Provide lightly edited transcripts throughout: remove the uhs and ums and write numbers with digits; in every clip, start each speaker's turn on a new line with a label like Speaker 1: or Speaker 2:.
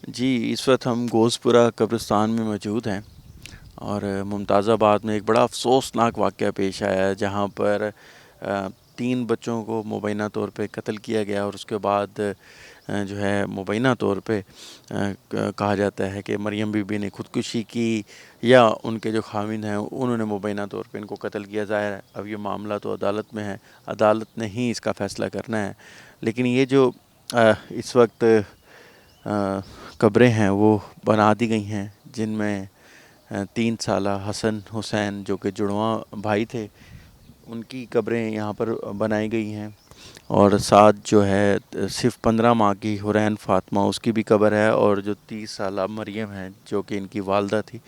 Speaker 1: जी, इस वक़्त हम घोसपुरा कब्रिस्तान में मौजूद हैं और मुमताज़ाबाद में एक बड़ा अफ़सोसनाक वाक़या पेश आया है जहाँ पर 3 बच्चों को मुबैना तौर पे कत्ल किया गया और उसके बाद जो है मुबैना तौर पे कहा जाता है कि मरियम बीबी ने ख़ुदकुशी की या उनके जो ख़ाविंद हैं उन्होंने मुबैना तौर पे इनको कत्ल किया। ज़ाहिर है अब ये मामला तो अदालत में है, अदालत ने ही इसका फ़ैसला करना है। लेकिन ये जो इस वक़्त कब्रें हैं वो बना दी गई हैं जिनमें 3 साला हसन हुसैन जो कि जुड़वां भाई थे उनकी कब्रें यहाँ पर बनाई गई हैं और साथ जो है सिर्फ 15 माह की हुरैन फ़ातिमा उसकी भी कब्र है और जो 30 साला मरियम है जो कि इनकी वालदा थी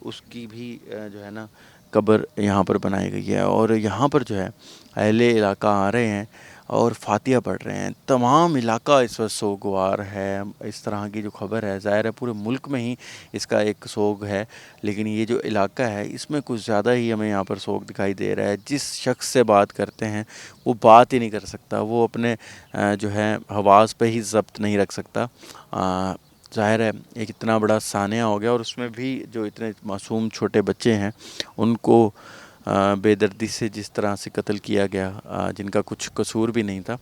Speaker 1: उसकी भी जो है ना कब्र यहाँ पर बनाई गई है। और यहाँ पर जो है अहले इलाका आ रहे हैं और फातिहा पढ़ रहे हैं। तमाम इलाका इस वक्त सोगवार है। इस तरह की जो खबर है ज़ाहिर है पूरे मुल्क में ही इसका एक सोग है, लेकिन ये जो इलाका है इसमें कुछ ज़्यादा ही हमें यहाँ पर सोग दिखाई दे रहा है। जिस शख्स से बात करते हैं वो बात ही नहीं कर सकता, वो अपने जो है हवास पे ही ज़ब्त नहीं रख सकता। ज़ाहिर है एक इतना बड़ा सानिया हो गया और उसमें भी जो इतने मासूम छोटे बच्चे हैं उनको बेदर्दी से जिस तरह से कत्ल किया गया जिनका कुछ कसूर भी नहीं था।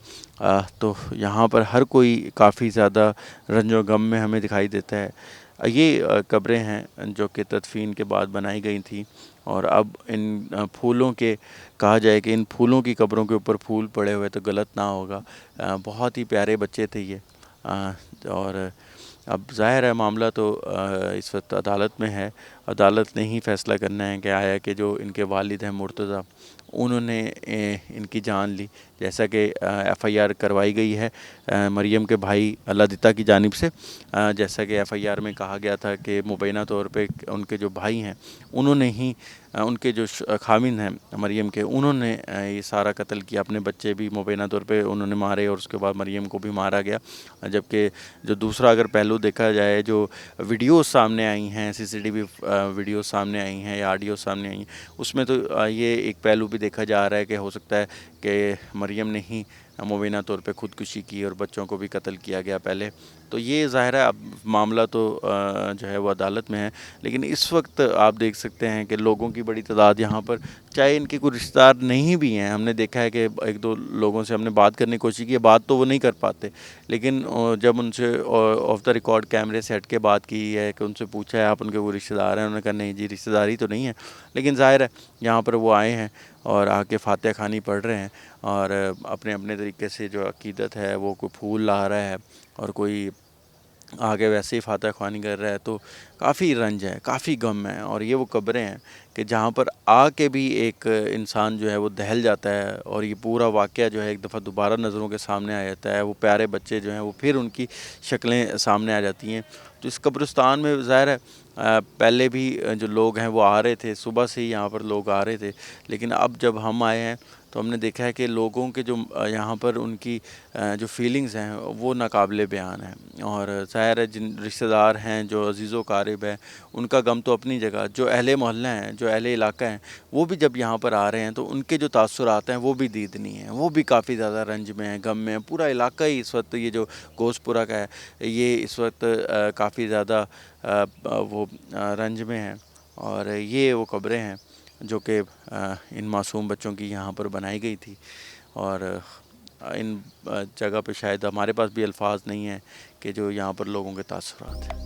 Speaker 1: तो यहाँ पर हर कोई काफ़ी ज़्यादा रंजो गम में हमें दिखाई देता है। ये कब्रें हैं जो कि तदफीन के बाद बनाई गई थी और अब इन फूलों के कहा जाए कि इन फूलों की कब्रों के ऊपर फूल पड़े हुए तो गलत ना होगा। बहुत ही प्यारे बच्चे थे ये। और अब ज़ाहिर है मामला तो इस वक्त अदालत में है। अदालत ने ही फ़ैसला करना है कि आया कि जो इनके वालिद हैं मुर्तज़ा उन्होंने इनकी जान ली, जैसा कि एफ़आईआर करवाई गई है मरियम के भाई अल्लादिता की जानिब से। जैसा कि एफ़आईआर में कहा गया था कि मुबैना तौर पे उनके जो भाई हैं उन्होंने ही उनके जो ख़ाविंद हैं मरियम के उन्होंने ये सारा कत्ल किया। अपने बच्चे भी मुबैना तौर पे उन्होंने मारे और उसके बाद मरियम को भी मारा गया। जबकि जो दूसरा अगर पहलू देखा जाए, जो वीडियोज़ सामने आई हैं, सीसीटीवी वीडियोज़ सामने आई हैं या ऑडियो सामने आई हैं, उसमें तो ये एक पहलू भी देखा जा रहा है कि हो सकता है कि मरियम ने ही मुबैना तौर पे ख़ुदकुशी की और बच्चों को भी कत्ल किया गया पहले। तो ये ज़ाहिर है अब मामला तो जो है वो अदालत में है। लेकिन इस वक्त आप देख सकते हैं कि लोगों की बड़ी तादाद यहाँ पर, चाहे इनके कोई रिश्तेदार नहीं भी हैं, हमने देखा है कि एक दो लोगों से हमने बात करने की कोशिश की है, बात तो वो नहीं कर पाते। लेकिन जब उनसे ऑफ द रिकॉर्ड कैमरे से हट के बात की है कि उनसे पूछा है आप उनके कोई रिश्तेदार हैं, उन्होंने कहा नहीं जी रिश्तेदारी तो नहीं है। लेकिन ज़ाहिर है यहाँ पर वो आए हैं और आके फातिहा खानी पढ़ रहे हैं और अपने अपने तरीके से जो अकीदत है वो कोई फूल ला रहा है और कोई आगे वैसे ही फातिहा ख़्वानी कर रहा है। तो काफ़ी रंज है, काफ़ी गम है और ये वो कब्रें हैं कि जहाँ पर आके भी एक इंसान जो है वो दहल जाता है और ये पूरा वाक़या जो है एक दफ़ा दोबारा नज़रों के सामने आ जाता है। वो प्यारे बच्चे जो हैं वो फिर उनकी शक्लें सामने आ जाती हैं। तो इस कब्रिस्तान में ज़ाहिर है पहले भी जो लोग हैं वो आ रहे थे, सुबह से ही यहाँ पर लोग आ रहे थे। लेकिन अब जब हम आए हैं तो हमने देखा है कि लोगों के जो यहाँ पर उनकी जो फीलिंग्स हैं वो नाकाबिले बयान हैं। और ज़ाहिर है जिन रिश्तेदार हैं, जो अज़ीज़ व क़ारिब हैं, उनका गम तो अपनी जगह, जो अहले मोहल्ला हैं, जो अहले इलाका हैं, वो भी जब यहाँ पर आ रहे हैं तो उनके जो तासुरात हैं वो भी दीदनी हैं, वो भी काफ़ी ज़्यादा रंज में हैं, गम में हैं। पूरा इलाका ही इस वक्त, ये जो घोसपुरा का है, ये इस वक्त काफ़ी ज़्यादा वो रंज में है। और ये वो कब्रें हैं जो कि इन मासूम बच्चों की यहाँ पर बनाई गई थी। और इन जगह पे शायद हमारे पास भी अल्फाज नहीं हैं कि जो यहाँ पर लोगों के तासुरात हैं।